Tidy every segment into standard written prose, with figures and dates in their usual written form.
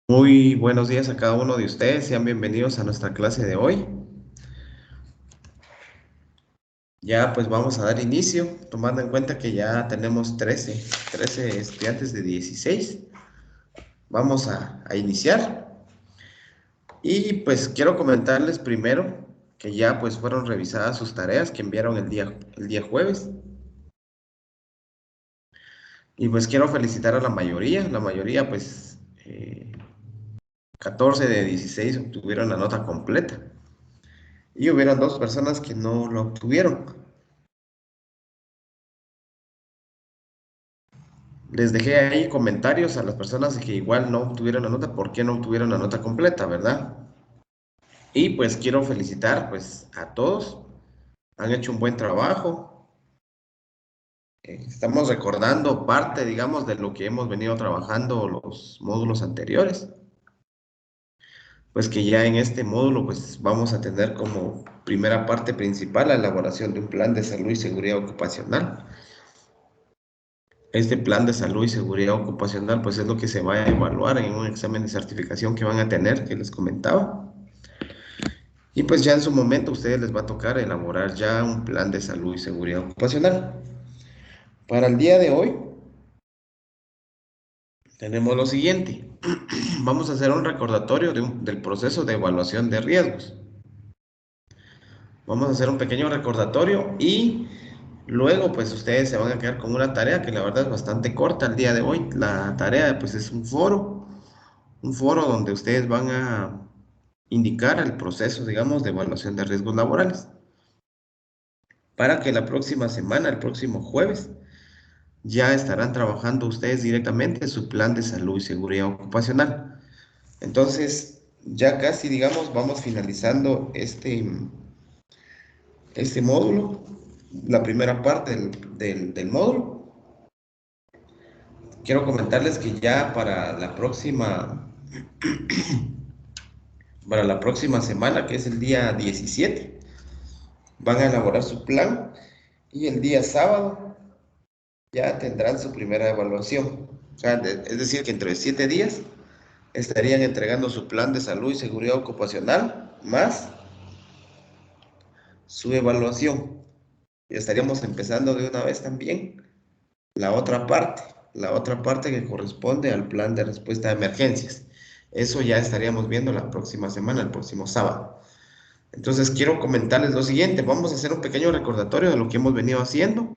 Muy buenos días a cada uno de ustedes, sean bienvenidos a nuestra clase de hoy. Ya pues vamos a dar inicio, tomando en cuenta que ya tenemos 13 estudiantes de 16. Vamos a iniciar y pues quiero comentarles primero que ya pues fueron revisadas sus tareas que enviaron el día jueves. Y pues quiero felicitar a la mayoría pues 14 de 16 obtuvieron la nota completa y hubieron dos personas que no lo obtuvieron. Les dejé ahí comentarios a las personas que igual no obtuvieron la nota, por qué no obtuvieron la nota completa, ¿verdad? Y pues quiero felicitar pues a todos, han hecho un buen trabajo. Estamos recordando parte, digamos, de lo que hemos venido trabajando los módulos anteriores. Pues que ya en este módulo pues vamos a tener como primera parte principal la elaboración de un plan de salud y seguridad ocupacional. Este plan de salud y seguridad ocupacional pues es lo que se va a evaluar en un examen de certificación que van a tener, que les comentaba. Y pues ya en su momento a ustedes les va a tocar elaborar ya un plan de salud y seguridad ocupacional. Para el día de hoy tenemos lo siguiente. Vamos a hacer un recordatorio del proceso de evaluación de riesgos. Vamos a hacer un pequeño recordatorio y luego pues ustedes se van a quedar con una tarea que la verdad es bastante corta el día de hoy. La tarea pues es un foro donde ustedes van a indicar el proceso, digamos, de evaluación de riesgos laborales, para que la próxima semana, el próximo jueves, ya estarán trabajando ustedes directamente su plan de salud y seguridad ocupacional. Entonces, ya casi, digamos, vamos finalizando este módulo, la primera parte del módulo. Quiero comentarles que ya para la próxima semana, que es el día 17, van a elaborar su plan y el día sábado ya tendrán su primera evaluación. O sea, es decir, que entre 7 días estarían entregando su plan de salud y seguridad ocupacional más su evaluación. Y estaríamos empezando de una vez también la otra parte, la otra parte que corresponde al plan de respuesta a emergencias. Eso ya estaríamos viendo la próxima semana, el próximo sábado. Entonces quiero comentarles lo siguiente, vamos a hacer un pequeño recordatorio de lo que hemos venido haciendo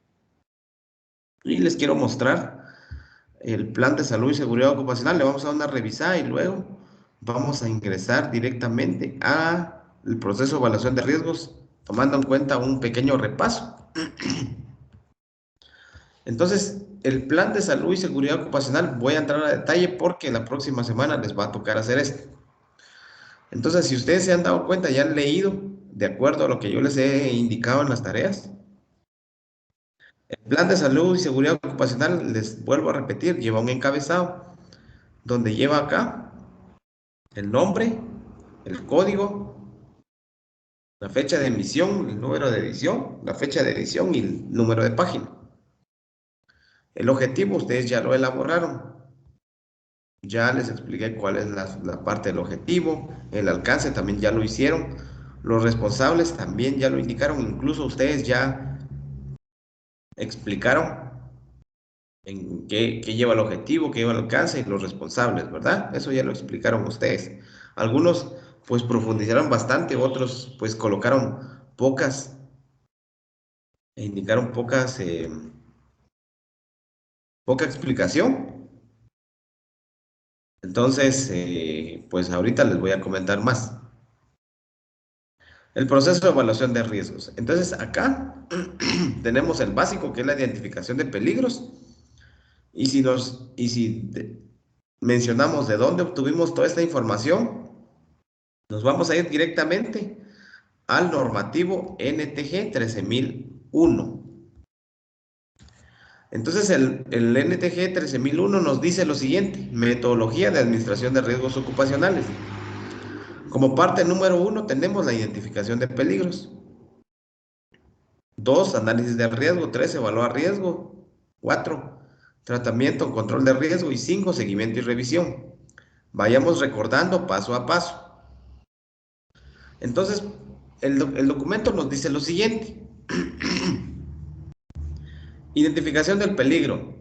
y les quiero mostrar el plan de salud y seguridad ocupacional. Le vamos a dar una revisada y luego vamos a ingresar directamente a el proceso de evaluación de riesgos, tomando en cuenta un pequeño repaso. Entonces, el plan de salud y seguridad ocupacional, voy a entrar a detalle porque la próxima semana les va a tocar hacer esto. Entonces, si ustedes se han dado cuenta y han leído, de acuerdo a lo que yo les he indicado en las tareas, el plan de salud y seguridad ocupacional, les vuelvo a repetir, lleva un encabezado donde lleva acá el nombre, el código, la fecha de emisión, el número de edición, la fecha de edición y el número de página. El objetivo ustedes ya lo elaboraron. Ya les expliqué cuál es la parte del objetivo, el alcance también ya lo hicieron. Los responsables también ya lo indicaron, incluso ustedes ya explicaron en qué lleva el objetivo, qué lleva el alcance y los responsables, ¿verdad? Eso ya lo explicaron ustedes. Algunos pues profundizaron bastante, otros pues colocaron pocas e indicaron poca explicación. Entonces, pues ahorita les voy a comentar más. El proceso de evaluación de riesgos. Entonces, acá tenemos el básico, que es la identificación de peligros. Y si mencionamos de dónde obtuvimos toda esta información, nos vamos a ir directamente al normativo NTG 13001. Entonces, el NTG 13001 nos dice lo siguiente: metodología de administración de riesgos ocupacionales. Como parte número 1 tenemos la identificación de peligros. 2, análisis de riesgo. 3, evaluar riesgo. 4, tratamiento, control de riesgo. Y 5, seguimiento y revisión. vayamos recordando paso a paso. Entonces, el documento nos dice lo siguiente. Identificación del peligro.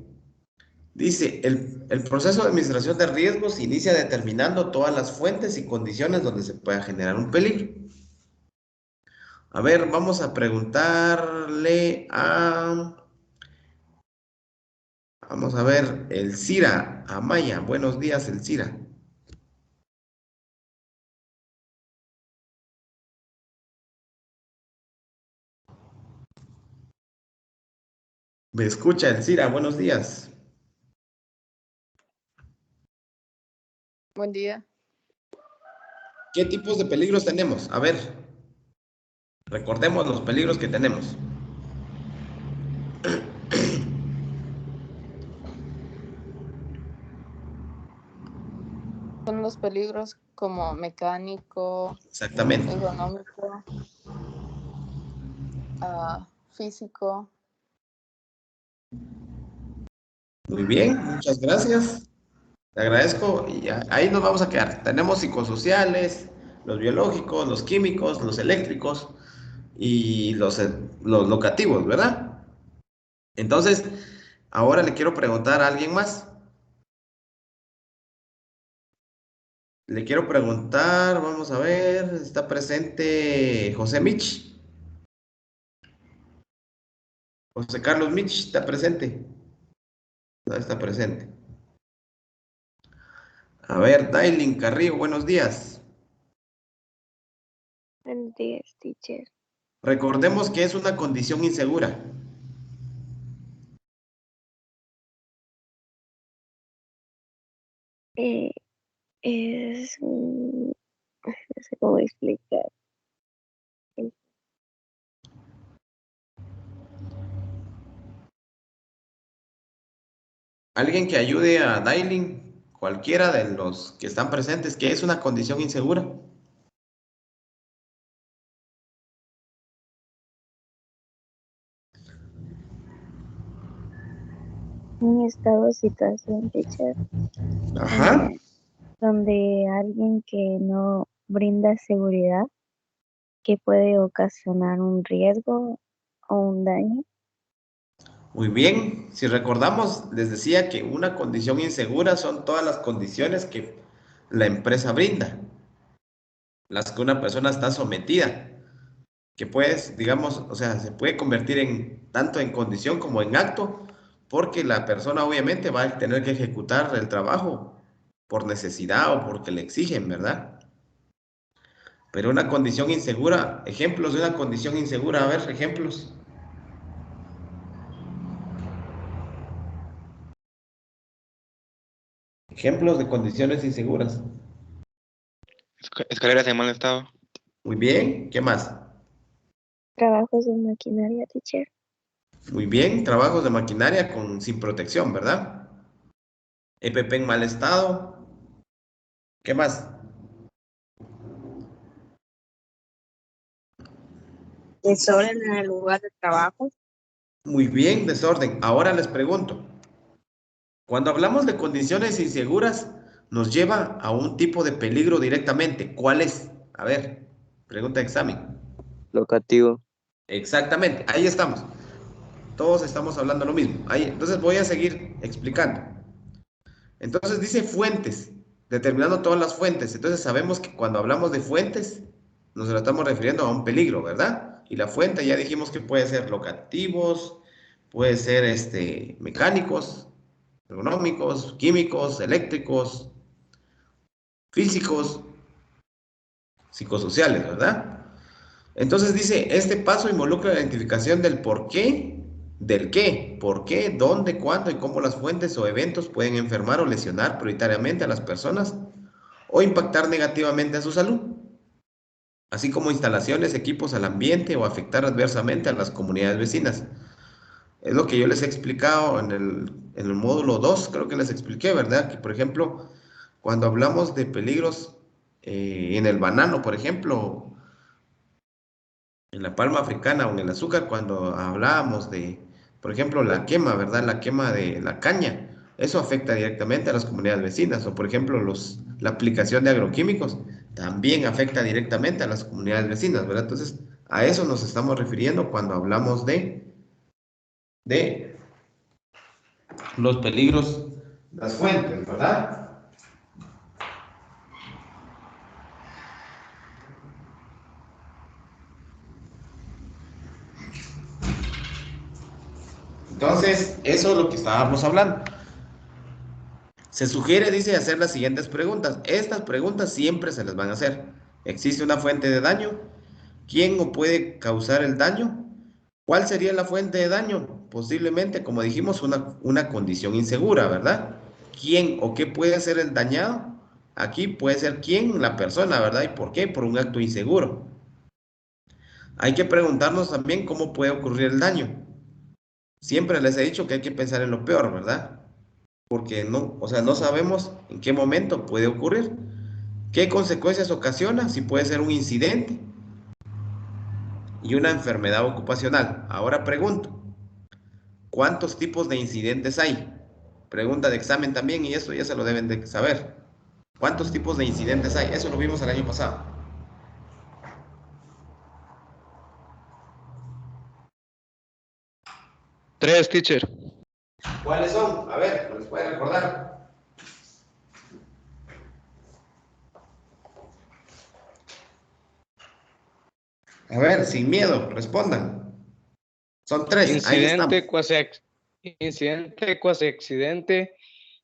Dice, el proceso de administración de riesgos se inicia determinando todas las fuentes y condiciones donde se pueda generar un peligro. A ver, vamos a preguntarle a... Vamos a ver, Elcira Amaya. Buenos días, Elcira. ¿Me escucha, Elcira? Buenos días. Buen día. ¿Qué tipos de peligros tenemos? A ver, recordemos los peligros que tenemos. Son los peligros como mecánico, Exactamente. ergonómico, físico. Muy bien, muchas gracias. Te agradezco y ahí nos vamos a quedar. Tenemos psicosociales, los biológicos, los químicos, los eléctricos y los locativos, ¿verdad? Entonces, ahora le quiero preguntar a alguien más. Le quiero preguntar, vamos a ver, ¿está presente José Mich? José Carlos Mich, ¿está presente? No está presente. A ver, Dailin Carrillo, buenos días. Buenos días, teacher. Recordemos que es una condición insegura. Eh, no sé cómo explicar. Alguien que ayude a Dailin, cualquiera de los que están presentes, que es una condición insegura. Un estado o situación, teacher, Ajá. donde alguien que no brinda seguridad, que puede ocasionar un riesgo o un daño. Muy bien. Si recordamos, les decía que una condición insegura son todas las condiciones que la empresa brinda, las que una persona está sometida, que puedes, digamos, o sea, se puede convertir en tanto en condición como en acto, porque la persona obviamente va a tener que ejecutar el trabajo por necesidad o porque le exigen, ¿verdad? Pero una condición insegura, ejemplos de una condición insegura, a ver, ejemplos. Ejemplos de condiciones inseguras. Escaleras en mal estado. Muy bien, ¿qué más? Trabajos de maquinaria, teacher. Muy bien, trabajos de maquinaria sin protección, ¿verdad? EPP en mal estado. ¿Qué más? Desorden en el lugar de trabajo. Muy bien, desorden. Ahora les pregunto, cuando hablamos de condiciones inseguras, nos lleva a un tipo de peligro directamente. ¿Cuál es? A ver, pregunta de examen. Locativo. Exactamente, ahí estamos. Todos estamos hablando lo mismo. Ahí, entonces voy a seguir explicando. Entonces dice fuentes, determinando todas las fuentes. Entonces sabemos que cuando hablamos de fuentes, nos lo estamos refiriendo a un peligro, ¿verdad? Y la fuente ya dijimos que puede ser locativos, puede ser mecánicos, ergonómicos, químicos, eléctricos, físicos, psicosociales, ¿verdad? Entonces dice, este paso involucra la identificación del por qué, del qué, por qué, dónde, cuándo y cómo las fuentes o eventos pueden enfermar o lesionar prioritariamente a las personas o impactar negativamente a su salud, así como instalaciones, equipos al ambiente o afectar adversamente a las comunidades vecinas. Es lo que yo les he explicado en el módulo 2, creo que les expliqué, ¿verdad? Que por ejemplo, cuando hablamos de peligros en el banano, por ejemplo, en la palma africana o en el azúcar, cuando hablábamos de, por ejemplo, la quema, ¿verdad? La quema de la caña. Eso afecta directamente a las comunidades vecinas. O, por ejemplo, la aplicación de agroquímicos también afecta directamente a las comunidades vecinas, ¿verdad? Entonces, a eso nos estamos refiriendo cuando hablamos de los peligros, las fuentes, ¿verdad? Entonces, eso es lo que estábamos hablando. Se sugiere, dice, hacer las siguientes preguntas. Estas preguntas siempre se les van a hacer. ¿Existe una fuente de daño? ¿Quién o puede causar el daño? ¿Cuál sería la fuente de daño? Posiblemente, como dijimos, una condición insegura, ¿verdad? ¿Quién o qué puede ser el dañado? Aquí puede ser quién, la persona, ¿verdad? ¿Y por qué? Por un acto inseguro. Hay que preguntarnos también cómo puede ocurrir el daño. Siempre les he dicho que hay que pensar en lo peor, ¿verdad? Porque no, o sea, no sabemos en qué momento puede ocurrir, qué consecuencias ocasiona, si puede ser un incidente y una enfermedad ocupacional. Ahora pregunto, ¿cuántos tipos de incidentes hay? Pregunta de examen también y eso ya se lo deben de saber. ¿Cuántos tipos de incidentes hay? Eso lo vimos el año pasado. Tres, teacher. ¿Cuáles son? A ver, ¿les puede recordar? A ver, sin miedo, respondan. Son tres, ahí estamos. Incidente, cuasi accidente,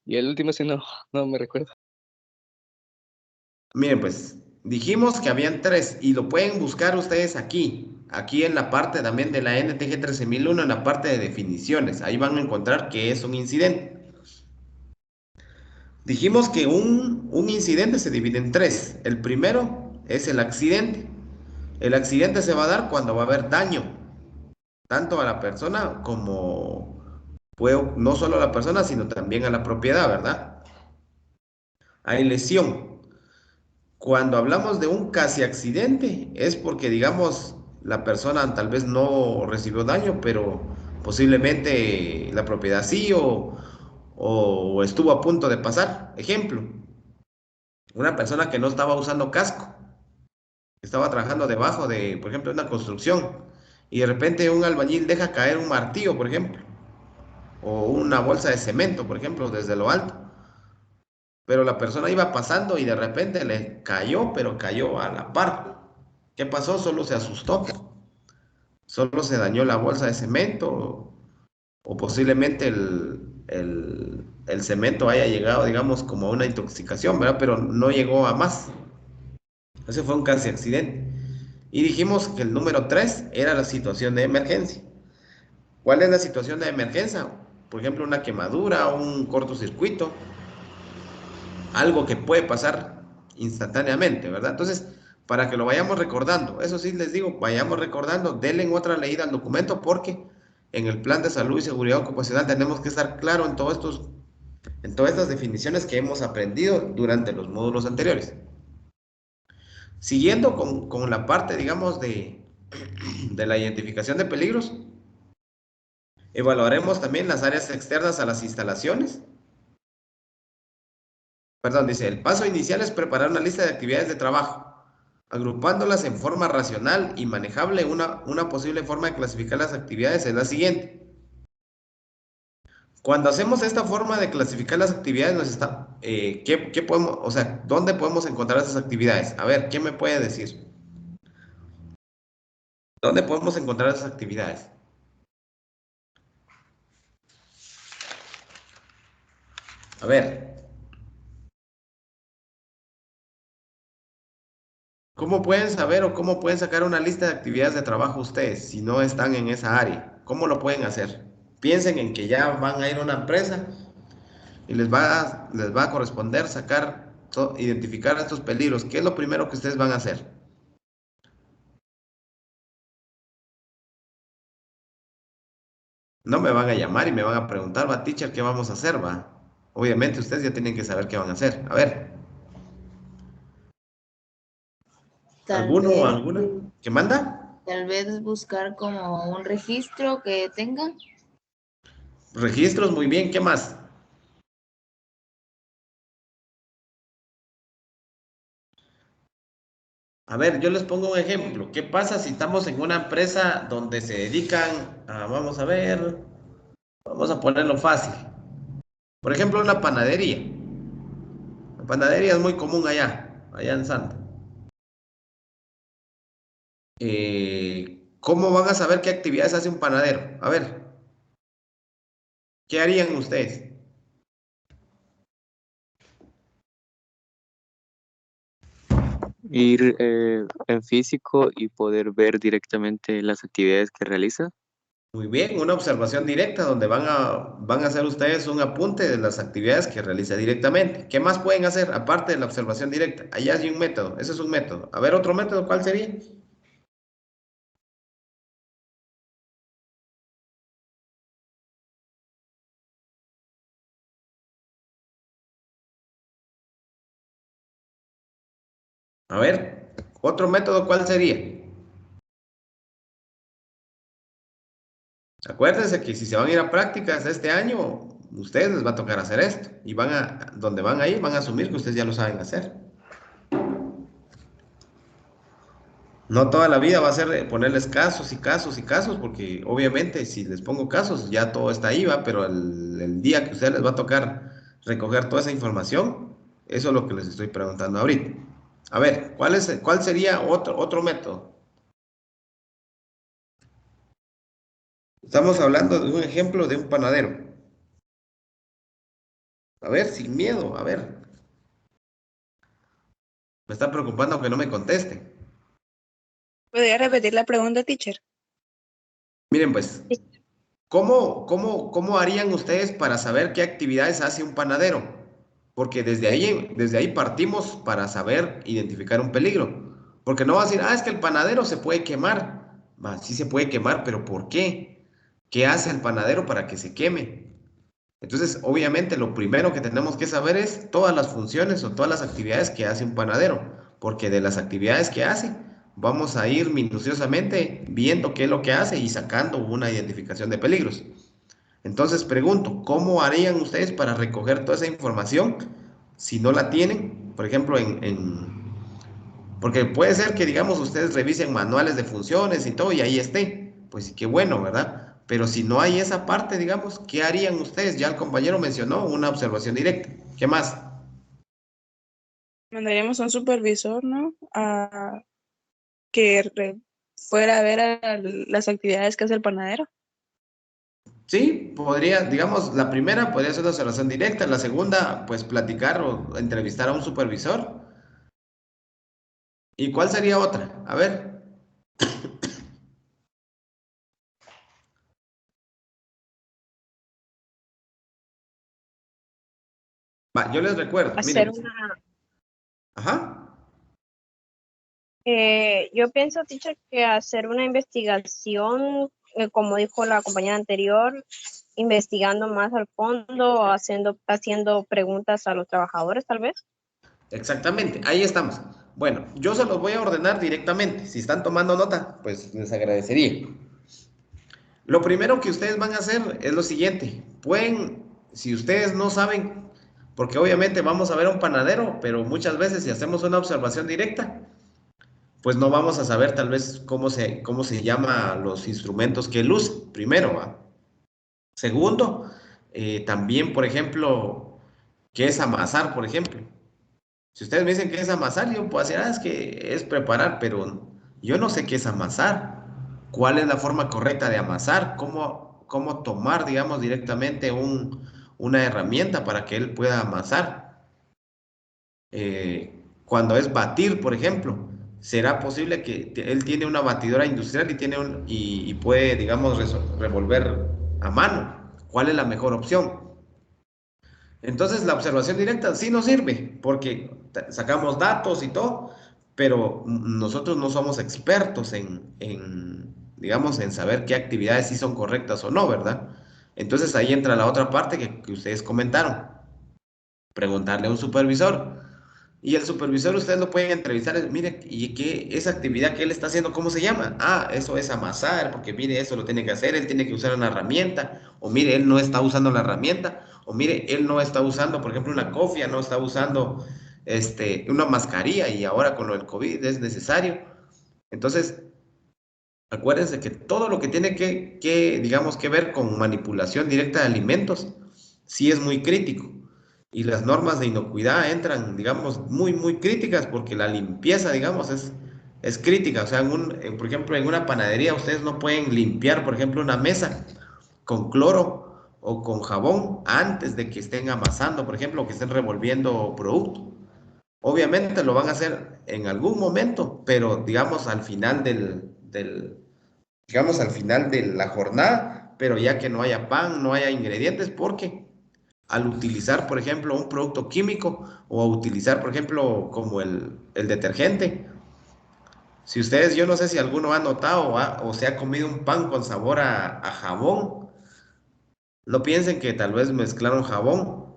y el último sí no me recuerdo. Miren, pues dijimos que habían tres y lo pueden buscar ustedes aquí en la parte también de la NTG 13001, en la parte de definiciones. Ahí van a encontrar qué es un incidente. Dijimos que un incidente se divide en tres. El primero es el accidente. El accidente se va a dar cuando va a haber daño, tanto a la persona como, no solo a la persona, sino también a la propiedad, ¿verdad? Hay lesión. Cuando hablamos de un casi accidente, es porque, digamos, la persona tal vez no recibió daño, pero posiblemente la propiedad sí o estuvo a punto de pasar. Ejemplo, una persona que no estaba usando casco, estaba trabajando debajo de, por ejemplo, una construcción, y de repente un albañil deja caer un martillo, por ejemplo, o una bolsa de cemento, por ejemplo, desde lo alto. Pero la persona iba pasando y de repente le cayó, pero cayó a la par. ¿Qué pasó? Solo se asustó. Solo se dañó la bolsa de cemento o posiblemente el cemento haya llegado, digamos, como a una intoxicación, ¿verdad? Pero no llegó a más. Ese fue un casi accidente. Y dijimos que el número 3 era la situación de emergencia. ¿Cuál es la situación de emergencia? Por ejemplo, una quemadura, un cortocircuito, algo que puede pasar instantáneamente, ¿verdad? Entonces, para que lo vayamos recordando, eso sí les digo, vayamos recordando, denle otra leída al documento porque en el plan de salud y seguridad ocupacional tenemos que estar claro en todas estas definiciones que hemos aprendido durante los módulos anteriores. Siguiendo con la parte, digamos, de la identificación de peligros, evaluaremos también las áreas externas a las instalaciones. Perdón, dice, el paso inicial es preparar una lista de actividades de trabajo, agrupándolas en forma racional y manejable. Una posible forma de clasificar las actividades es la siguiente. Cuando hacemos esta forma de clasificar las actividades, ¿qué podemos, o sea, dónde podemos encontrar esas actividades? A ver, ¿quién me puede decir? ¿Dónde podemos encontrar esas actividades? A ver, ¿cómo pueden saber o cómo pueden sacar una lista de actividades de trabajo ustedes si no están en esa área? ¿Cómo lo pueden hacer? Piensen en que ya van a ir a una empresa y les va a corresponder identificar estos peligros. ¿Qué es lo primero que ustedes van a hacer? No me van a llamar y me van a preguntar, va, teacher, ¿qué vamos a hacer, va? Obviamente ustedes ya tienen que saber qué van a hacer. A ver, Tal ¿alguno o vez, alguna? ¿Qué manda? tal vez buscar como un registro que tenga. Registros, muy bien, ¿qué más? A ver, yo les pongo un ejemplo. ¿Qué pasa si estamos en una empresa donde se dedican a, vamos a ver, vamos a ponerlo fácil. Por ejemplo, una panadería. La panadería es muy común allá en Santa. ¿Cómo van a saber qué actividades hace un panadero? A ver, ¿qué harían ustedes? Ir en físico y poder ver directamente las actividades que realiza. Muy bien, una observación directa donde van a hacer ustedes un apunte de las actividades que realiza directamente. ¿Qué más pueden hacer aparte de la observación directa? Allá hay un método, ese es un método. A ver, otro método, ¿cuál sería? A ver, otro método, ¿cuál sería? Acuérdense que si se van a ir a prácticas este año, ustedes les va a tocar hacer esto. Y donde van a ir, van a asumir que ustedes ya lo saben hacer. No toda la vida va a ser ponerles casos y casos y casos, porque obviamente si les pongo casos, ya todo está ahí, va, pero el día que a ustedes les va a tocar recoger toda esa información, eso es lo que les estoy preguntando ahorita. A ver, ¿cuál sería otro método? Estamos hablando de un ejemplo de un panadero. A ver, sin miedo, a ver. Me está preocupando que no me conteste. ¿Podría repetir la pregunta, teacher? Miren, pues, ¿cómo harían ustedes para saber qué actividades hace un panadero? Porque desde ahí partimos para saber identificar un peligro. Porque no va a decir, es que el panadero se puede quemar. Va, sí se puede quemar, pero ¿por qué? ¿Qué hace el panadero para que se queme? Entonces, obviamente, lo primero que tenemos que saber es todas las funciones o todas las actividades que hace un panadero, porque de las actividades que hace, vamos a ir minuciosamente viendo qué es lo que hace y sacando una identificación de peligros. Entonces, pregunto, ¿cómo harían ustedes para recoger toda esa información si no la tienen? Por ejemplo, porque puede ser que, digamos, ustedes revisen manuales de funciones y todo y ahí esté. Pues sí, qué bueno, ¿verdad? Pero si no hay esa parte, digamos, ¿qué harían ustedes? Ya el compañero mencionó una observación directa. ¿Qué más? Mandaríamos a un supervisor, ¿no? A que fuera a ver las actividades que hace el panadero. Sí, podría, digamos, la primera podría ser una observación directa, la segunda, pues platicar o entrevistar a un supervisor. ¿Y cuál sería otra? A ver. Va, yo les recuerdo, Hacer miren. una, Ajá. yo pienso, teacher, que hacer una investigación, como dijo la compañera anterior, investigando más al fondo, haciendo preguntas a los trabajadores, tal vez. Exactamente, ahí estamos. Bueno, yo se los voy a ordenar directamente. Si están tomando nota, pues les agradecería. Lo primero que ustedes van a hacer es lo siguiente. Si ustedes no saben, porque obviamente vamos a ver a un panadero, pero muchas veces si hacemos una observación directa, pues no vamos a saber tal vez cómo se llama los instrumentos que él usa, primero, ¿va? Segundo, también, por ejemplo, ¿qué es amasar, por ejemplo? Si ustedes me dicen qué es amasar, yo puedo decir, es que es preparar, pero yo no sé qué es amasar. ¿Cuál es la forma correcta de amasar? ¿Cómo tomar, digamos, directamente una herramienta para que él pueda amasar? Cuando es batir, por ejemplo, ¿será posible que él tiene una batidora industrial y puede, digamos, revolver a mano? ¿Cuál es la mejor opción? Entonces la observación directa sí nos sirve porque sacamos datos y todo, pero nosotros no somos expertos digamos, en saber qué actividades sí son correctas o no, ¿verdad? Entonces ahí entra la otra parte que ustedes comentaron, preguntarle a un supervisor. Y el supervisor ustedes lo pueden entrevistar, mire, ¿y esa actividad que él está haciendo, cómo se llama? Eso es amasar, porque mire, eso lo tiene que hacer, él tiene que usar una herramienta, o mire, él no está usando la herramienta, o mire, él no está usando, por ejemplo, una cofia, no está usando una mascarilla y ahora con lo del COVID es necesario. Entonces, acuérdense que todo lo que tiene digamos, que ver con manipulación directa de alimentos, sí es muy crítico. Y las normas de inocuidad entran, digamos, muy, muy críticas porque la limpieza, digamos, es crítica. O sea, por ejemplo, en una panadería ustedes no pueden limpiar, por ejemplo, una mesa con cloro o con jabón antes de que estén amasando, por ejemplo, o que estén revolviendo producto. Obviamente lo van a hacer en algún momento, pero digamos al final digamos al final de la jornada, pero ya que no haya pan, no haya ingredientes, porque al utilizar, por ejemplo, un producto químico o a utilizar, por ejemplo, como el detergente, si ustedes, yo no sé si alguno ha notado o se ha comido un pan con sabor a jabón, no piensen que tal vez mezclaron jabón.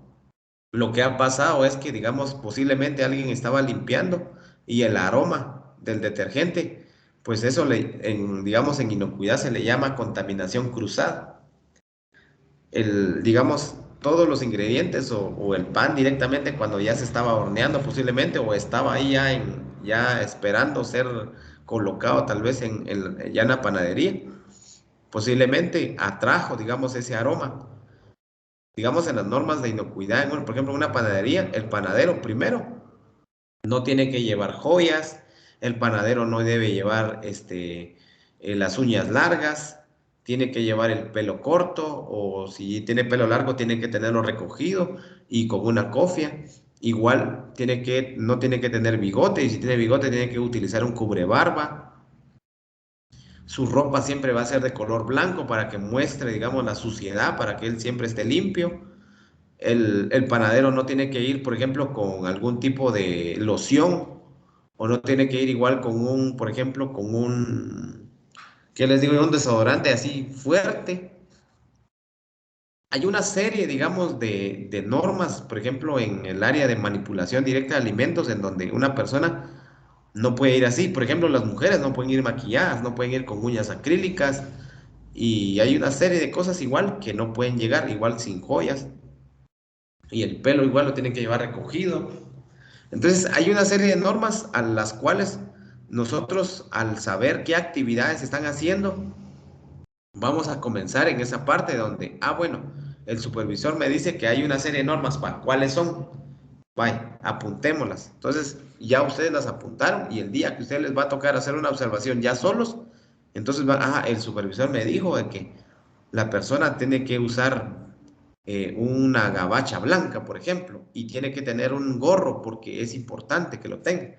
Lo que ha pasado es que, digamos, posiblemente alguien estaba limpiando y el aroma del detergente, pues eso, digamos, en inocuidad se le llama contaminación cruzada. Digamos, todos los ingredientes o el pan directamente cuando ya se estaba horneando posiblemente o estaba ahí ya esperando ser colocado tal vez ya en la panadería, posiblemente atrajo, digamos, ese aroma. Digamos, en las normas de inocuidad, por ejemplo, en una panadería, el panadero primero no tiene que llevar joyas, el panadero no debe llevar las uñas largas, tiene que llevar el pelo corto, o si tiene pelo largo tiene que tenerlo recogido y con una cofia. Igual no tiene que tener bigote, y si tiene bigote tiene que utilizar un cubrebarba. Su ropa siempre va a ser de color blanco para que muestre, digamos, la suciedad, para que él siempre esté limpio. El panadero no tiene que ir, por ejemplo, con algún tipo de loción, o no tiene que ir igual por ejemplo, ¿qué les digo? Un desodorante así fuerte. Hay una serie, digamos, de normas, por ejemplo, en el área de manipulación directa de alimentos, en donde una persona no puede ir así. Por ejemplo, las mujeres no pueden ir maquilladas, no pueden ir con uñas acrílicas, y hay una serie de cosas igual que no pueden llegar, igual sin joyas. Y el pelo igual lo tienen que llevar recogido. Entonces hay una serie de normas a las cuales nosotros, al saber qué actividades están haciendo, vamos a comenzar en esa parte donde, bueno, el supervisor me dice que hay una serie de normas, ¿cuáles son? Vaya, apuntémoslas. Entonces ya ustedes las apuntaron, y el día que a ustedes les va a tocar hacer una observación ya solos, entonces el supervisor me dijo de que la persona tiene que usar una gabacha blanca, por ejemplo, y tiene que tener un gorro porque es importante que lo tenga.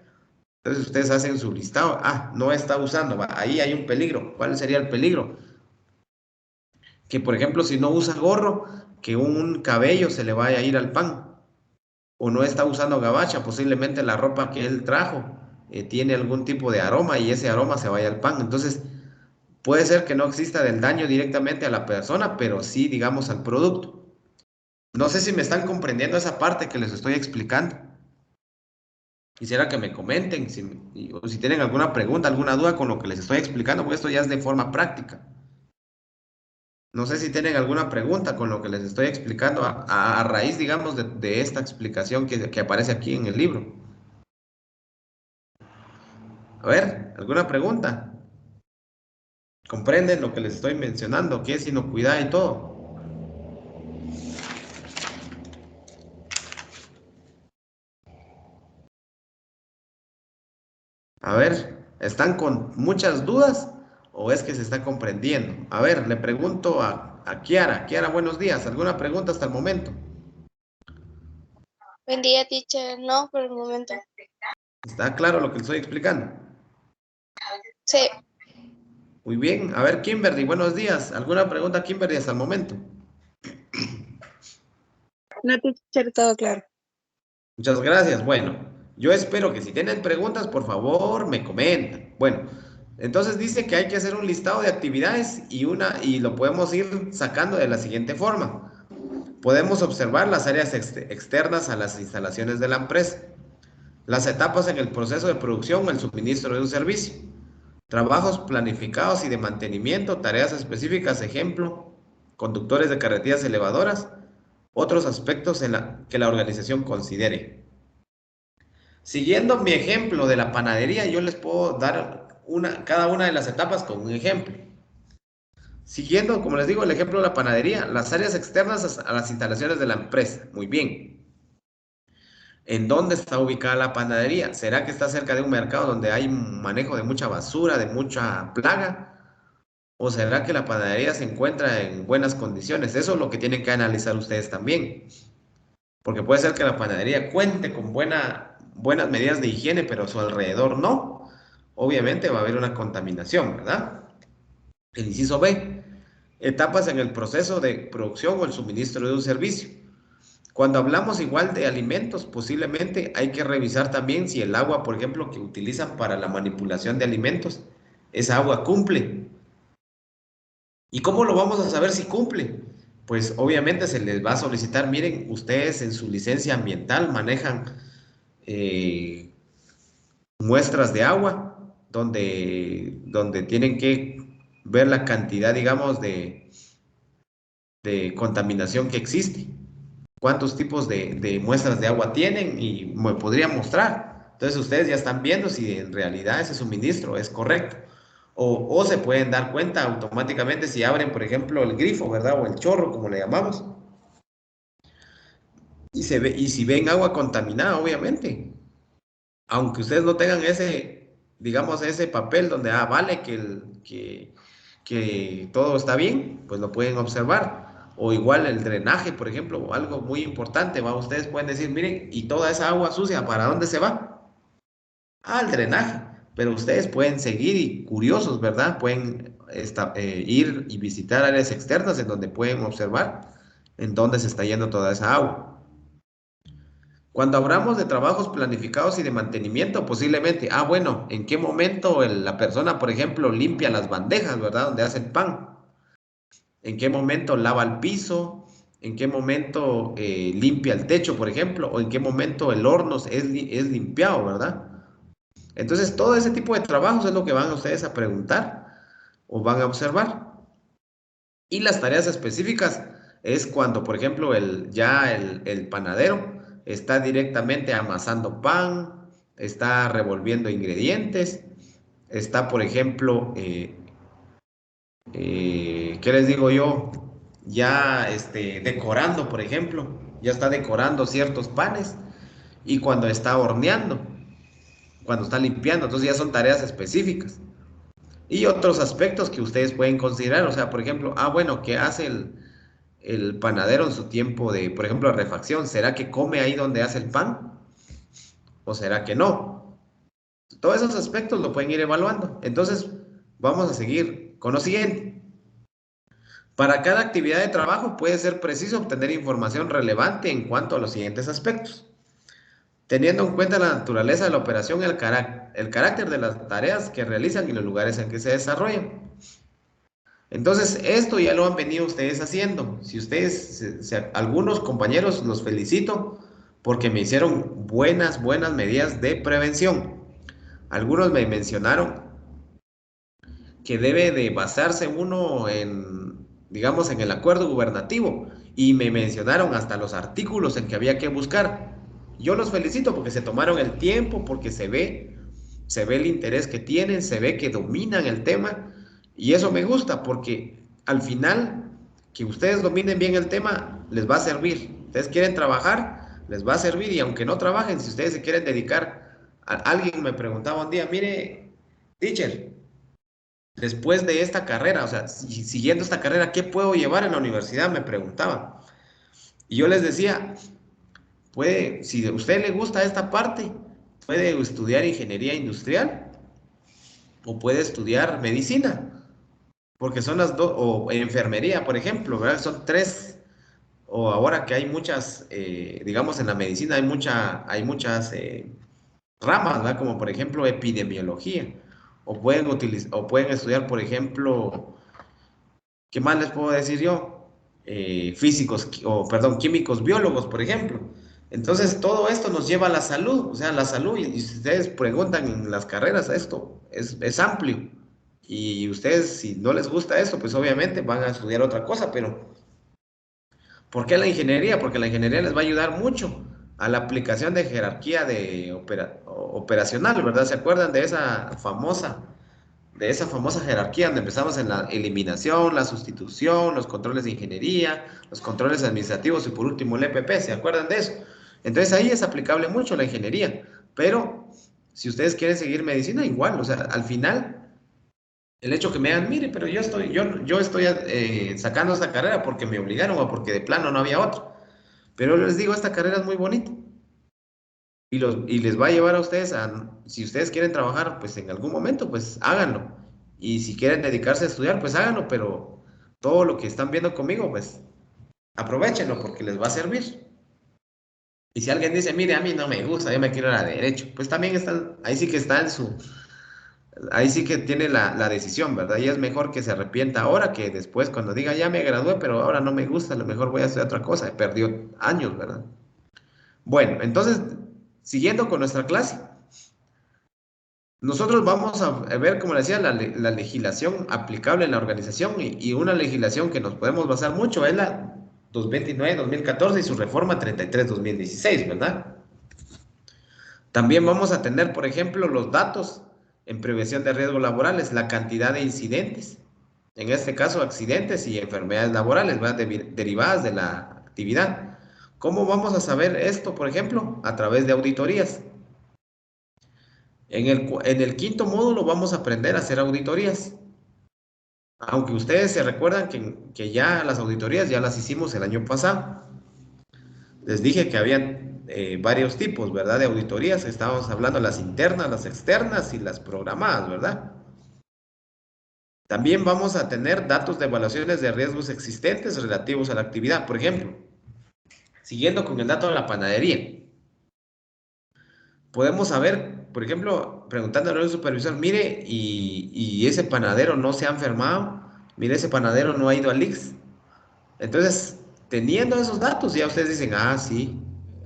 Entonces ustedes hacen su listado. No está usando, ahí hay un peligro. ¿Cuál sería el peligro? Que, por ejemplo, si no usa gorro, que un cabello se le vaya a ir al pan. O no está usando gabacha, posiblemente la ropa que él trajo tiene algún tipo de aroma y ese aroma se vaya al pan. Entonces, puede ser que no exista del daño directamente a la persona, pero sí, digamos, al producto. No sé si me están comprendiendo esa parte que les estoy explicando. Quisiera que me comenten o si tienen alguna pregunta, alguna duda con lo que les estoy explicando, porque esto ya es de forma práctica. No sé si tienen alguna pregunta con lo que les estoy explicando a raíz, digamos, de esta explicación que aparece aquí en el libro. A ver, ¿alguna pregunta? ¿Comprenden lo que les estoy mencionando? ¿Qué es inocuidad y todo? A ver, ¿están con muchas dudas o es que se está comprendiendo? A ver, le pregunto a Kiara. Kiara, buenos días. ¿Alguna pregunta hasta el momento? Buen día, teacher. No, por el momento. ¿Está claro lo que le estoy explicando? Sí. Muy bien. A ver, Kimberly, buenos días. ¿Alguna pregunta, Kimberly, hasta el momento? No, teacher, todo claro. Muchas gracias. Bueno, yo espero que si tienen preguntas, por favor, me comenten. Bueno, entonces dice que hay que hacer un listado de actividades y lo podemos ir sacando de la siguiente forma. Podemos observar las áreas externas a las instalaciones de la empresa, las etapas en el proceso de producción o el suministro de un servicio, trabajos planificados y de mantenimiento, tareas específicas, ejemplo, conductores de carretillas elevadoras, otros aspectos que la organización considere. Siguiendo mi ejemplo de la panadería, yo les puedo dar cada una de las etapas con un ejemplo. Siguiendo, como les digo, el ejemplo de la panadería, las áreas externas a las instalaciones de la empresa. Muy bien. ¿En dónde está ubicada la panadería? ¿Será que está cerca de un mercado donde hay un manejo de mucha basura, de mucha plaga? ¿O será que la panadería se encuentra en buenas condiciones? Eso es lo que tienen que analizar ustedes también. Porque puede ser que la panadería cuente con buenas medidas de higiene, pero a su alrededor no. Obviamente va a haber una contaminación, ¿verdad? El inciso B, etapas en el proceso de producción o el suministro de un servicio. Cuando hablamos igual de alimentos, posiblemente hay que revisar también si el agua, por ejemplo, que utilizan para la manipulación de alimentos, esa agua cumple. ¿Y cómo lo vamos a saber si cumple? Pues obviamente se les va a solicitar, miren, ustedes en su licencia ambiental manejan muestras de agua donde tienen que ver la cantidad, digamos, de contaminación que existe. Cuántos tipos de muestras de agua tienen y me podrían mostrar. Entonces ustedes ya están viendo si en realidad ese suministro es correcto. O se pueden dar cuenta automáticamente si abren, por ejemplo, el grifo, ¿verdad? O el chorro, como le llamamos. Y si ven agua contaminada, obviamente. Aunque ustedes no tengan ese, digamos, ese papel donde, vale que todo está bien, pues lo pueden observar. O igual el drenaje, por ejemplo, algo muy importante, ustedes pueden decir, miren, ¿y toda esa agua sucia para dónde se va? Al drenaje. Pero ustedes pueden seguir y curiosos, ¿verdad? Pueden ir y visitar áreas externas en donde pueden observar en dónde se está yendo toda esa agua. Cuando hablamos de trabajos planificados y de mantenimiento, posiblemente, bueno, ¿en qué momento la persona, por ejemplo, limpia las bandejas, ¿verdad? Donde hace el pan. ¿En qué momento lava el piso? ¿En qué momento limpia el techo, por ejemplo? ¿O en qué momento el horno es limpiado, ¿verdad? Entonces, todo ese tipo de trabajos es lo que van ustedes a preguntar o van a observar. Y las tareas específicas es cuando, por ejemplo, el panadero está directamente amasando pan, está revolviendo ingredientes, está, por ejemplo, ¿qué les digo yo? Ya decorando, por ejemplo, ya está decorando ciertos panes y cuando está horneando, cuando está limpiando, entonces ya son tareas específicas. Y otros aspectos que ustedes pueden considerar, o sea, por ejemplo, bueno, ¿qué hace el panadero en su tiempo de, por ejemplo, refacción? ¿Será que come ahí donde hace el pan? ¿O será que no? Todos esos aspectos lo pueden ir evaluando. Entonces, vamos a seguir con lo siguiente. Para cada actividad de trabajo puede ser preciso obtener información relevante en cuanto a los siguientes aspectos. Teniendo en cuenta la naturaleza de la operación y el carácter de las tareas que realizan y los lugares en que se desarrollan. Entonces, esto ya lo han venido ustedes haciendo. Si ustedes, algunos compañeros, los felicito porque me hicieron buenas medidas de prevención. Algunos me mencionaron que debe de basarse uno en, digamos, en el acuerdo gubernativo y me mencionaron hasta los artículos en que había que buscar. Yo los felicito porque se tomaron el tiempo, porque se ve el interés que tienen, se ve que dominan el tema y eso me gusta porque al final que ustedes dominen bien el tema les va a servir. Ustedes quieren trabajar, les va a servir y aunque no trabajen, si ustedes se quieren dedicar, alguien me preguntaba un día, mire, teacher, después de esta carrera, o sea, siguiendo esta carrera, ¿qué puedo llevar en la universidad? Me preguntaban. Y yo les decía, si a usted le gusta esta parte, puede estudiar ingeniería industrial o puede estudiar medicina, porque son las dos, o enfermería, por ejemplo, ¿verdad? Son tres, o ahora que hay muchas, digamos en la medicina hay muchas ramas, ¿verdad? Como por ejemplo epidemiología, o pueden estudiar, por ejemplo, ¿qué más les puedo decir yo? Químicos, biólogos, por ejemplo. Entonces, todo esto nos lleva a la salud, o sea, la salud, y si ustedes preguntan en las carreras, esto es amplio. Y ustedes, si no les gusta esto, pues obviamente van a estudiar otra cosa, pero ¿por qué la ingeniería? Porque la ingeniería les va a ayudar mucho a la aplicación de jerarquía operacional, ¿verdad? ¿Se acuerdan de esa famosa jerarquía donde empezamos en la eliminación, la sustitución, los controles de ingeniería, los controles administrativos y por último el EPP? ¿Se acuerdan de eso? Entonces ahí es aplicable mucho la ingeniería, pero si ustedes quieren seguir medicina, igual, o sea, al final, el hecho que me digan, mire, pero yo estoy sacando esta carrera porque me obligaron o porque de plano no había otro. Pero les digo, esta carrera es muy bonita y les va a llevar a ustedes si ustedes quieren trabajar, pues en algún momento, pues háganlo. Y si quieren dedicarse a estudiar, pues háganlo, pero todo lo que están viendo conmigo, pues aprovéchenlo porque les va a servir. Y si alguien dice, mire, a mí no me gusta, yo me quiero ir a derecho, pues también ahí sí que está ahí sí que tiene la decisión, ¿verdad? Y es mejor que se arrepienta ahora que después cuando diga, ya me gradué, pero ahora no me gusta, a lo mejor voy a hacer otra cosa, perdió años, ¿verdad? Bueno, entonces, siguiendo con nuestra clase, nosotros vamos a ver, como le decía, la legislación aplicable en la organización y una legislación que nos podemos basar mucho es la 229-2014 y su reforma 33-2016, ¿verdad? También vamos a tener, por ejemplo, los datos en prevención de riesgos laborales, la cantidad de incidentes, en este caso accidentes y enfermedades laborales, ¿verdad? Derivadas de la actividad. ¿Cómo vamos a saber esto, por ejemplo? A través de auditorías. En el quinto módulo vamos a aprender a hacer auditorías. Aunque ustedes se recuerdan que ya las auditorías ya las hicimos el año pasado. Les dije que habían varios tipos, ¿verdad? De auditorías. Estábamos hablando de las internas, las externas y las programadas, ¿verdad? También vamos a tener datos de evaluaciones de riesgos existentes relativos a la actividad. Por ejemplo, siguiendo con el dato de la panadería. Podemos saber, por ejemplo, preguntándole al supervisor, mire, y ese panadero no se ha enfermado, mire, ese panadero no ha ido al IX. Entonces, teniendo esos datos, ya ustedes dicen, ah, sí,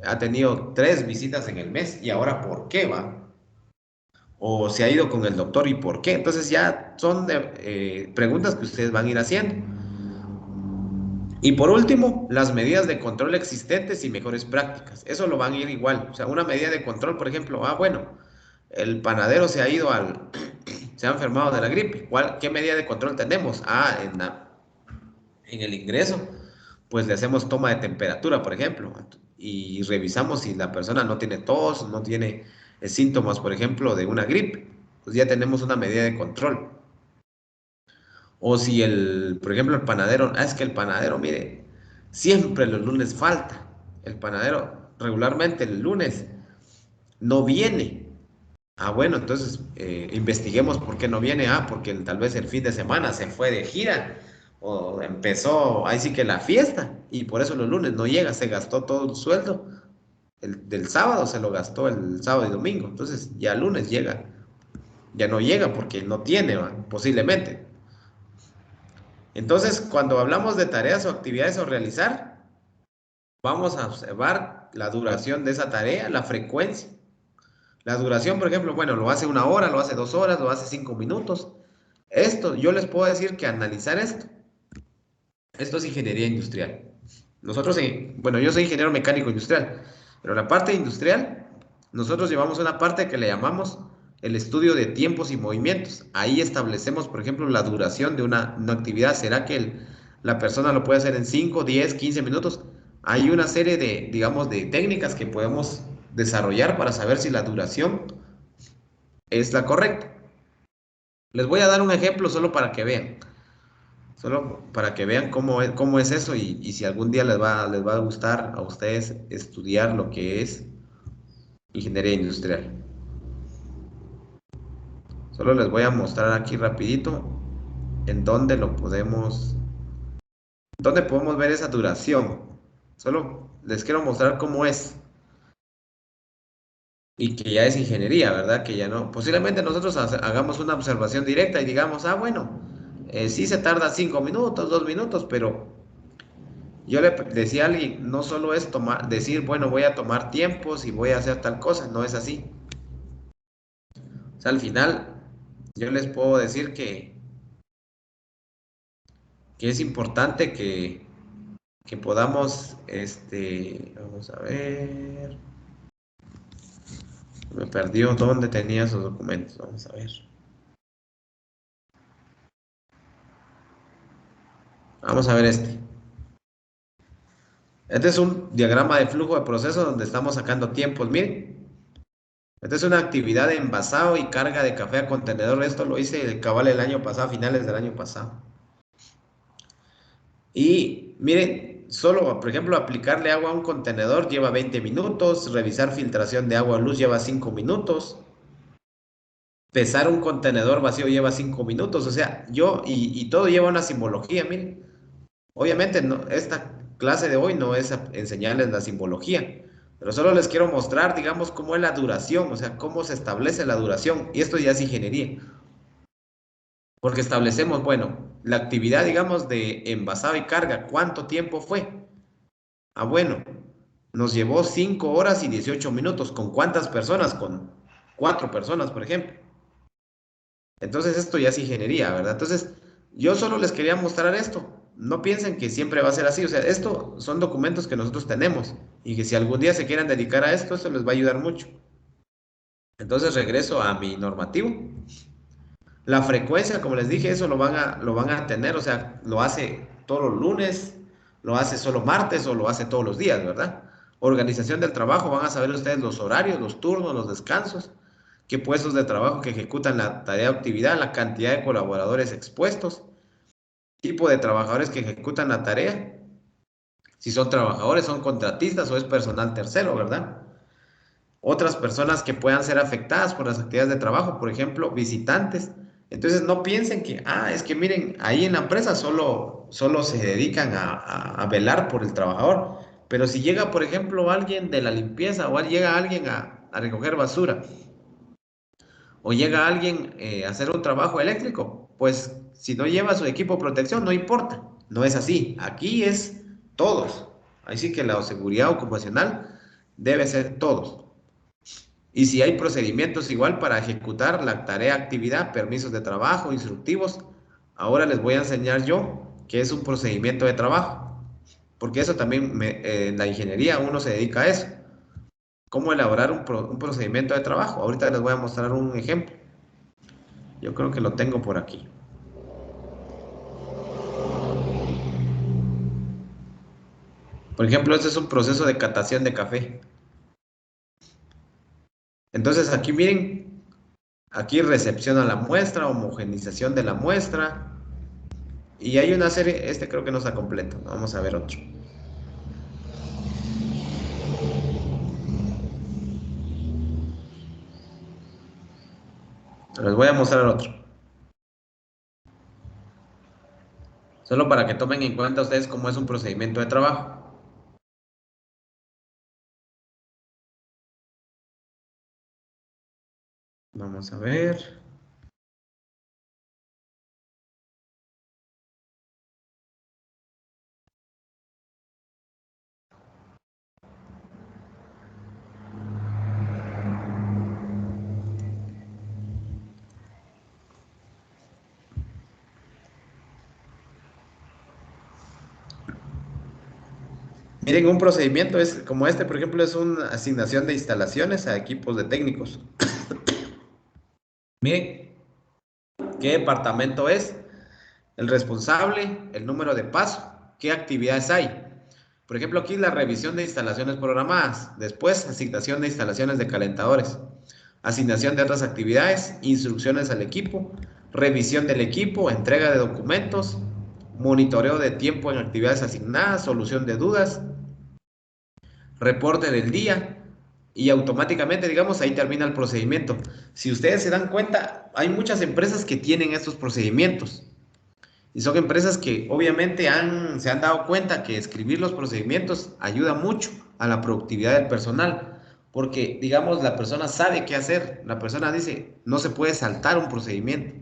ha tenido 3 visitas en el mes, y ahora, ¿por qué va? O se ha ido con el doctor, ¿y por qué? Entonces ya son preguntas que ustedes van a ir haciendo. Y por último, las medidas de control existentes y mejores prácticas. Eso lo van a ir igual. O sea, una medida de control, por ejemplo, bueno, el panadero se ha ido se ha enfermado de la gripe. ¿Qué medida de control tenemos? En el ingreso, pues le hacemos toma de temperatura, por ejemplo, y revisamos si la persona no tiene tos, no tiene síntomas, por ejemplo, de una gripe. Pues ya tenemos una medida de control. O si por ejemplo, el panadero, es que el panadero, mire, siempre los lunes falta. El panadero regularmente el lunes no viene. Bueno, entonces investiguemos por qué no viene. Porque tal vez el fin de semana se fue de gira o empezó, ahí sí que la fiesta y por eso los lunes no llega, se gastó todo el sueldo. Del sábado se lo gastó el sábado y domingo. Entonces ya el lunes llega. Ya no llega porque no tiene, posiblemente. Entonces, cuando hablamos de tareas o actividades a realizar, vamos a observar la duración de esa tarea, la frecuencia. La duración, por ejemplo, bueno, lo hace 1 hora, lo hace 2 horas, lo hace 5 minutos. Yo les puedo decir que analizar esto es ingeniería industrial. Nosotros, bueno, yo soy ingeniero mecánico industrial, pero la parte industrial, nosotros llevamos una parte que le llamamos el estudio de tiempos y movimientos. Ahí establecemos, por ejemplo, la duración de una actividad. ¿Será que la persona lo puede hacer en 5, 10, 15 minutos? Hay una serie de, digamos, de técnicas que podemos desarrollar para saber si la duración es la correcta. Les voy a dar un ejemplo solo para que vean. Solo para que vean cómo es eso y si algún día les va a gustar a ustedes estudiar lo que es ingeniería industrial. Solo les voy a mostrar aquí rapidito en dónde podemos ver esa duración. Solo les quiero mostrar cómo es. Y que ya es ingeniería, ¿verdad? Que ya no. Posiblemente nosotros hagamos una observación directa y digamos, bueno, sí se tarda 5 minutos, 2 minutos, pero yo le decía a alguien, no solo es decir, bueno, voy a tomar tiempos y voy a hacer tal cosa, no es así. O sea, al final, yo les puedo decir que es importante que que podamos, vamos a ver, me perdió dónde tenía esos documentos, vamos a ver. Vamos a ver este. Este es un diagrama de flujo de proceso donde estamos sacando tiempos, miren. Esta es una actividad de envasado y carga de café a contenedor. Esto lo hice cabal el año pasado, a finales del año pasado. Y miren, solo, por ejemplo, aplicarle agua a un contenedor lleva 20 minutos, revisar filtración de agua o luz lleva 5 minutos, pesar un contenedor vacío lleva 5 minutos, o sea, y todo lleva una simbología, miren. Obviamente, esta clase de hoy no es enseñarles la simbología, pero solo les quiero mostrar, digamos, cómo es la duración, o sea, cómo se establece la duración, y esto ya es ingeniería. Porque establecemos, bueno, la actividad, digamos, de envasado y carga, ¿cuánto tiempo fue? Ah, bueno, nos llevó 5 horas y 18 minutos. ¿Con cuántas personas? Con 4 personas, por ejemplo. Entonces, esto ya es ingeniería, ¿verdad? Entonces, yo solo les quería mostrar esto. No piensen que siempre va a ser así. O sea, esto son documentos que nosotros tenemos y que si algún día se quieran dedicar a esto les va a ayudar mucho. Entonces, regreso a mi normativo. La frecuencia, como les dije, eso lo van a tener, o sea, lo hace todos los lunes, lo hace solo martes o lo hace todos los días, ¿verdad? Organización del trabajo, van a saber ustedes los horarios, los turnos, los descansos, qué puestos de trabajo que ejecutan la tarea o actividad, la cantidad de colaboradores expuestos, tipo de trabajadores que ejecutan la tarea, si son trabajadores, son contratistas o es personal tercero, ¿verdad? Otras personas que puedan ser afectadas por las actividades de trabajo, por ejemplo, visitantes. Entonces no piensen que, es que miren, ahí en la empresa solo se dedican a velar por el trabajador. Pero si llega, por ejemplo, alguien de la limpieza o llega alguien a recoger basura o llega alguien a hacer un trabajo eléctrico, pues si no lleva su equipo de protección, no importa. No es así. Aquí es todos. Así que la seguridad ocupacional debe ser todos. Y si hay procedimientos igual para ejecutar la tarea, actividad, permisos de trabajo, instructivos, ahora les voy a enseñar yo qué es un procedimiento de trabajo. Porque eso también, en la ingeniería uno se dedica a eso. Cómo elaborar un procedimiento de trabajo. Ahorita les voy a mostrar un ejemplo. Yo creo que lo tengo por aquí. Por ejemplo, este es un proceso de catación de café. Entonces aquí miren, aquí recepciona la muestra, homogenización de la muestra. Y hay una serie, este creo que no está completo. Vamos a ver otro. Les voy a mostrar otro. Solo para que tomen en cuenta ustedes cómo es un procedimiento de trabajo. Vamos a ver. Miren, un procedimiento es como este, por ejemplo, es una asignación de instalaciones a equipos de técnicos. Miren, ¿qué departamento es? El responsable, el número de paso, qué actividades hay. Por ejemplo, aquí la revisión de instalaciones programadas. Después, asignación de instalaciones de calentadores. Asignación de otras actividades, instrucciones al equipo, revisión del equipo, entrega de documentos, monitoreo de tiempo en actividades asignadas, solución de dudas, reporte del día y automáticamente, digamos, ahí termina el procedimiento. Si ustedes se dan cuenta, hay muchas empresas que tienen estos procedimientos y son empresas que obviamente se han dado cuenta que escribir los procedimientos ayuda mucho a la productividad del personal. Porque, digamos, la persona sabe qué hacer. La persona dice, no se puede saltar un procedimiento.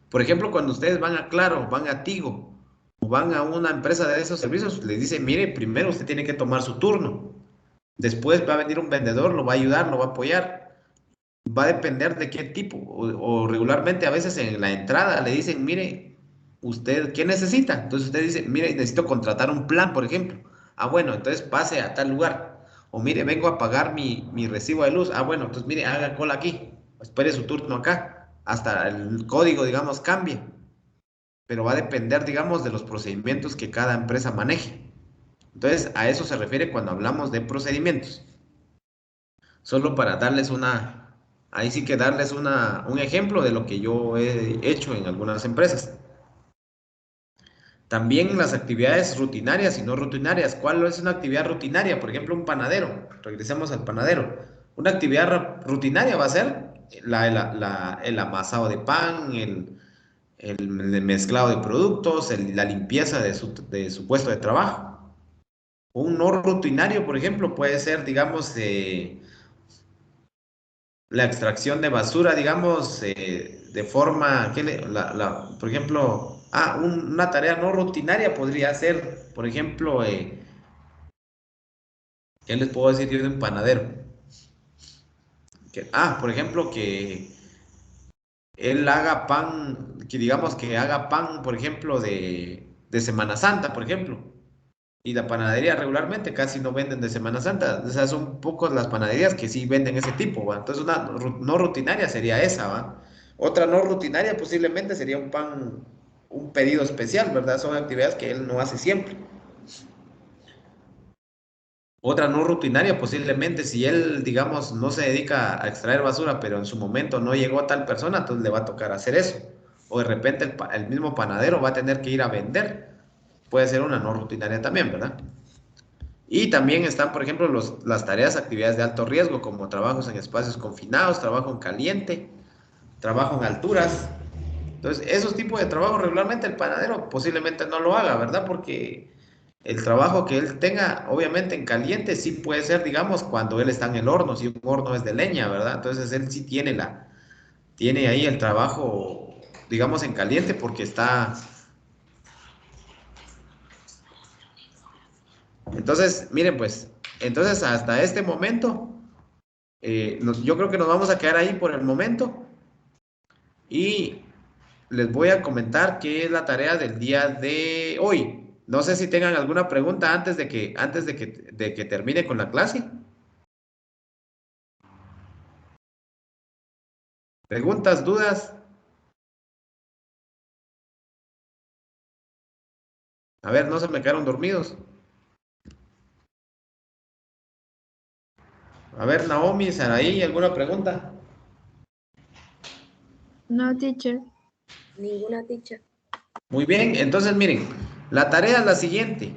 Por ejemplo, cuando ustedes van a Claro, van a Tigo, o van a una empresa de esos servicios, les dicen, mire, primero usted tiene que tomar su turno. Después va a venir un vendedor, lo va a ayudar, lo va a apoyar. Va a depender de qué tipo. O regularmente a veces en la entrada le dicen, mire, ¿Usted qué necesita? Entonces usted dice, mire, necesito contratar un plan, por ejemplo. Ah, bueno, entonces pase a tal lugar. O mire, vengo a pagar mi recibo de luz. Ah, bueno, entonces mire, haga cola aquí. Espere su turno acá. Hasta el código, digamos, cambie. Pero va a depender, digamos, de los procedimientos que cada empresa maneje. Entonces, a eso se refiere cuando hablamos de procedimientos. Solo para darles ahí sí que darles un ejemplo de lo que yo he hecho en algunas empresas. También las actividades rutinarias y no rutinarias. ¿Cuál es una actividad rutinaria? Por ejemplo, un panadero. Regresemos al panadero. Una actividad rutinaria va a ser el amasado de pan, el mezclado de productos, la limpieza de su puesto de trabajo. Un no rutinario, por ejemplo, puede ser, digamos, la extracción de basura, digamos, de forma, por ejemplo, una tarea no rutinaria podría ser, por ejemplo, ¿qué les puedo decir yo de un panadero? Por ejemplo, que él haga pan, que digamos que haga pan, por ejemplo, de Semana Santa, por ejemplo. Y la panadería regularmente casi no venden de Semana Santa. O sea, son pocas las panaderías que sí venden ese tipo, ¿va? Entonces una no rutinaria sería esa, ¿va? Otra no rutinaria posiblemente sería un pedido especial, ¿verdad? Son actividades que él no hace siempre. Otra no rutinaria posiblemente si él, digamos, no se dedica a extraer basura, pero en su momento no llegó a tal persona, entonces le va a tocar hacer eso. O de repente el mismo panadero va a tener que ir a vender. Puede ser una no rutinaria también, ¿verdad? Y también están, por ejemplo, las tareas, actividades de alto riesgo, como trabajos en espacios confinados, trabajo en caliente, trabajo en alturas. Entonces, esos tipos de trabajo regularmente el panadero posiblemente no lo haga, ¿verdad? Porque el trabajo que él tenga, obviamente en caliente, sí puede ser, digamos, cuando él está en el horno, si un horno es de leña, ¿verdad? Entonces, él sí tiene ahí el trabajo, digamos, en caliente porque está. Entonces, miren, pues, entonces hasta este momento. Yo creo que nos vamos a quedar ahí por el momento y les voy a comentar qué es la tarea del día de hoy. No sé si tengan alguna pregunta antes de que termine con la clase. ¿Preguntas, dudas? A ver, no se me quedaron dormidos. A ver, Naomi, Saraí, ¿alguna pregunta? No, teacher. Ninguna teacher. Muy bien, entonces miren, la tarea es la siguiente.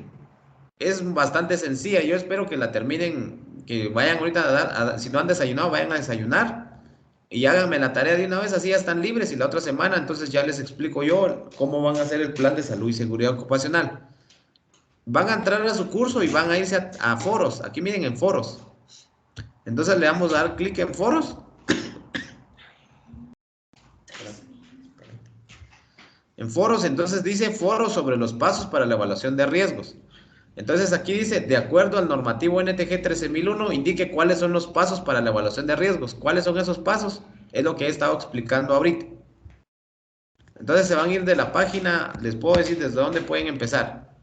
Es bastante sencilla. Yo espero que la terminen, que vayan ahorita si no han desayunado, vayan a desayunar y háganme la tarea de una vez, así ya están libres y la otra semana, entonces ya les explico yo cómo van a hacer el plan de salud y seguridad ocupacional. Van a entrar a su curso y van a irse a foros. Aquí miren en foros. Entonces le vamos a dar clic en foros. En foros, entonces dice foros sobre los pasos para la evaluación de riesgos. Entonces aquí dice, de acuerdo al normativo NTG 13001, indique cuáles son los pasos para la evaluación de riesgos. ¿Cuáles son esos pasos? Es lo que he estado explicando ahorita. Entonces se van a ir de la página, les puedo decir desde dónde pueden empezar.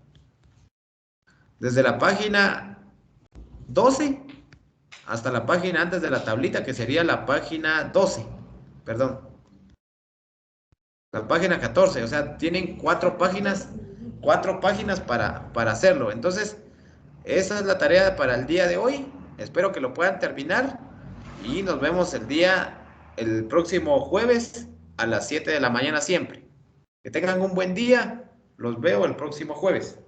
Desde la página 12 hasta la página antes de la tablita, que sería la página 12. Perdón. La página 14, o sea, tienen cuatro páginas para hacerlo. Entonces, esa es la tarea para el día de hoy. Espero que lo puedan terminar y nos vemos el próximo jueves a las 7 de la mañana siempre. Que tengan un buen día. Los veo el próximo jueves.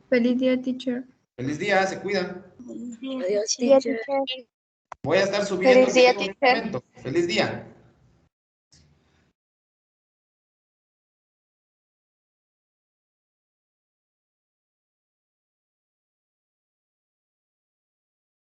Feliz día, teacher. Feliz día, se cuidan. Adiós, Día, teacher. teacher. Voy a estar subiendo Feliz día, en un teacher. momento. Feliz día.